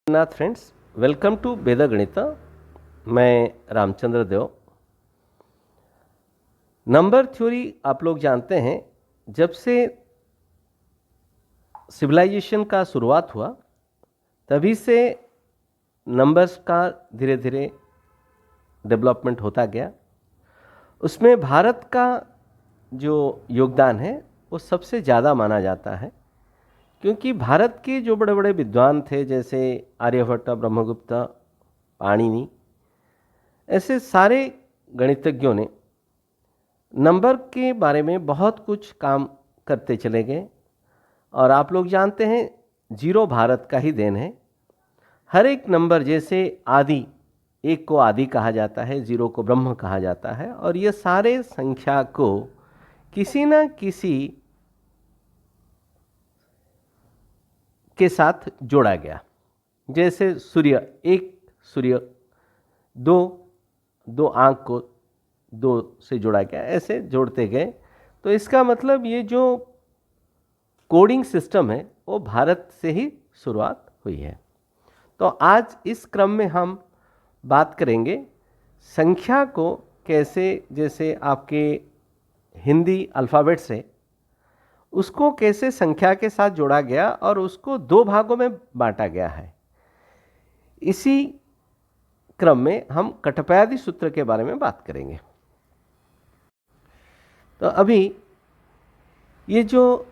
Nath friends, welcome to वेद गणित। मैं रामचंद्र देव। Number theory आप लोग जानते हैं, जब से सिविलाइजेशन का शुरुआत हुआ तभी से नंबर्स का धीरे धीरे डेवलपमेंट होता गया। उसमें भारत का जो योगदान है वो सबसे ज़्यादा माना जाता है, क्योंकि भारत के जो बड़े बड़े विद्वान थे, जैसे आर्यभट्ट, ब्रह्मगुप्त, पाणिनि, ऐसे सारे गणितज्ञों ने नंबर के बारे में बहुत कुछ काम करते चले गए। और आप लोग जानते हैं, जीरो भारत का ही देन है। हर एक नंबर, जैसे आदि, एक को आदि कहा जाता है, जीरो को ब्रह्म कहा जाता है, और ये सारे संख्या को किसी न किसी के साथ जोड़ा गया। जैसे सूर्य, एक सूर्य, दो आंख को दो से जोड़ा गया, ऐसे जोड़ते गए। तो इसका मतलब ये जो कोडिंग सिस्टम है वो भारत से ही शुरुआत हुई है। तो आज इस क्रम में हम बात करेंगे संख्या को कैसे, जैसे आपके हिंदी अल्फ़ाबेट से उसको कैसे संख्या के साथ जोड़ा गया और उसको दो भागों में बांटा गया है। इसी क्रम में हम कटपयादि सूत्र के बारे में बात करेंगे। तो अभी ये जो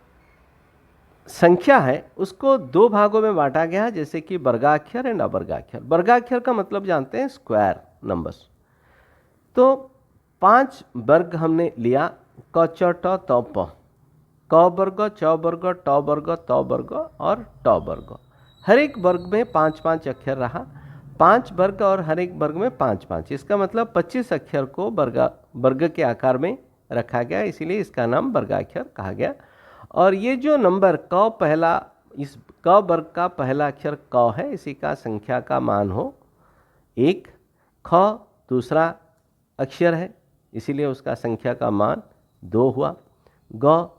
संख्या है उसको दो भागों में बांटा गया, जैसे कि वर्गाक्षर एंड अवर्गाक्षर। वर्गाक्षर का मतलब जानते हैं स्क्वायर नंबर्स। तो 5 वर्ग हमने लिया, क च ट त प, क वर्ग, च वर्ग, ट वर्ग, त वर्ग और ट वर्ग। हर एक वर्ग में 5-5 अक्षर रहा, 5 वर्ग और हर एक वर्ग में 5-5। इसका मतलब 25 अक्षर को वर्ग के आकार में रखा गया, इसीलिए इसका नाम वर्गाक्षर कहा गया। और ये जो नंबर क पहला, इस क वर्ग का पहला अक्षर क है, इसी का संख्या का मान हो 1। ख दूसरा अक्षर है, इसीलिए उसका संख्या का मान 2 हुआ। ग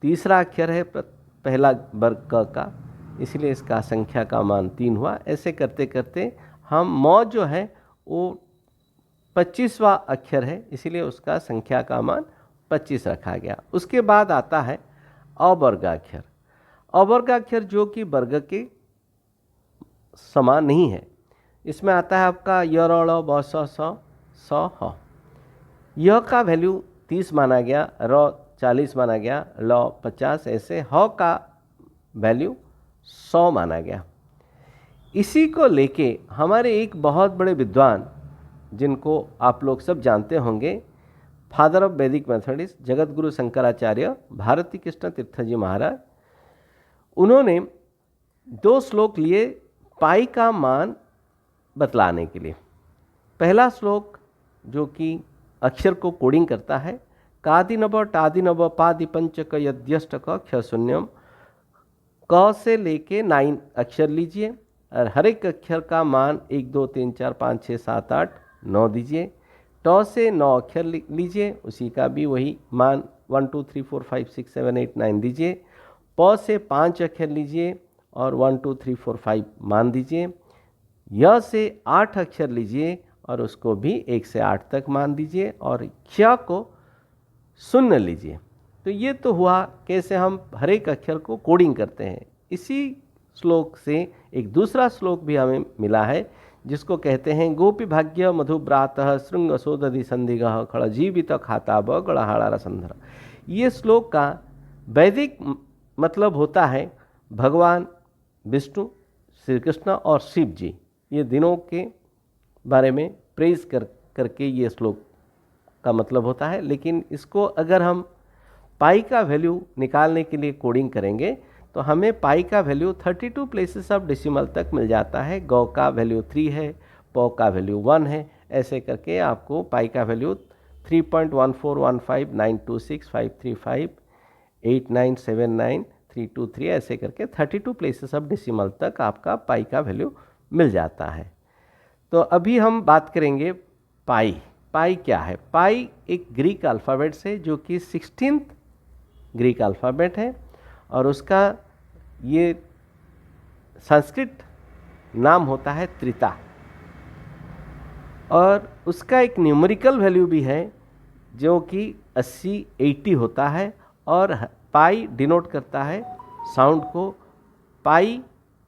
तीसरा अक्षर है पहला वर्ग क का, इसलिए इसका संख्या का मान 3 हुआ। ऐसे करते करते हम म जो है वो 25वां अक्षर है, इसीलिए उसका संख्या का मान 25 रखा गया। उसके बाद आता है अवर्गाक्षर। अवर्गाक्षर जो कि वर्ग के समान नहीं है। इसमें आता है आपका य र ळ ब स स ह। य का वैल्यू 30 माना गया, र 40 माना गया, ल 50, ऐसे ह का वैल्यू 100 माना गया। इसी को लेके हमारे एक बहुत बड़े विद्वान, जिनको आप लोग सब जानते होंगे, फादर ऑफ वैदिक मैथमेटिक्स, जगत गुरु शंकराचार्य भारती कृष्ण तीर्थ जी महाराज, उन्होंने 2 श्लोक लिए पाई का मान बतलाने के लिए। पहला श्लोक जो कि अक्षर को कोडिंग करता है, कादि नव टादि नव पादि पंचक यद्यष्ट क क्ष शून्यम। क से लेके 9 अक्षर लीजिए और हर एक अक्षर का मान 1 2 3 4 5 6 7 8 9 दीजिए। ट से 9 अक्षर लीजिए, उसी का भी वही मान 1 2 3 4 5 6 7 8 9 दीजिए। प से 5 अक्षर लीजिए और 1 2 3 4 5 मान दीजिए। य से 8 अक्षर लीजिए और उसको भी 1 से 8 तक मान दीजिए, और क्ष को 0 लीजिए। तो ये तो हुआ कैसे हम हर एक अक्षर को कोडिंग करते हैं। इसी श्लोक से एक दूसरा श्लोक भी हमें मिला है, जिसको कहते हैं गोपी भाग्य मधुब्रातः श्रृंग सोदधि संदिगः खड़ जीवित खाता ब गणहाड़ा रसंधर। ये श्लोक का वैदिक मतलब होता है भगवान विष्णु, श्री कृष्ण और शिव जी, ये दिनों के बारे में प्रेज करके ये श्लोक का मतलब होता है। लेकिन इसको अगर हम पाई का वैल्यू निकालने के लिए कोडिंग करेंगे तो हमें पाई का वैल्यू 32 प्लेसेस ऑफ डेसिमल तक मिल जाता है। गौ का वैल्यू 3 है, पौ का वैल्यू 1 है, ऐसे करके आपको पाई का वैल्यू 3.14159265358979323, ऐसे करके 32 प्लेसेस ऑफ डेसिमल तक आपका पाई का वैल्यू मिल जाता है। तो अभी हम बात करेंगे पाई। पाई क्या है? पाई एक ग्रीक अल्फ़ाबेट से, जो कि 16th ग्रीक अल्फ़ाबेट है, और उसका ये संस्कृत नाम होता है त्रिता, और उसका एक न्यूमेरिकल वैल्यू भी है जो कि 80 होता है, और पाई डिनोट करता है साउंड को। पाई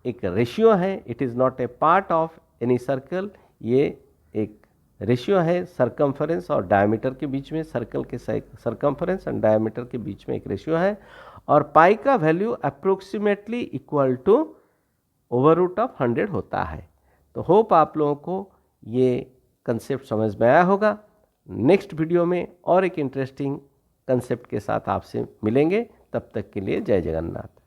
एक रेशियो है, it is not a part of any circle, ये एक रेशियो है सरकमफरेंस और डायमीटर के बीच में, सर्कल के सरकमफरेंस एंड डायमीटर के बीच में एक रेशियो है, और पाई का वैल्यू अप्रोक्सीमेटली इक्वल टू √100 होता है। तो होप आप लोगों को ये कंसेप्ट समझ में आया होगा। नेक्स्ट वीडियो में और एक इंटरेस्टिंग कंसेप्ट के साथ आपसे मिलेंगे, तब तक के लिए जय जगन्नाथ।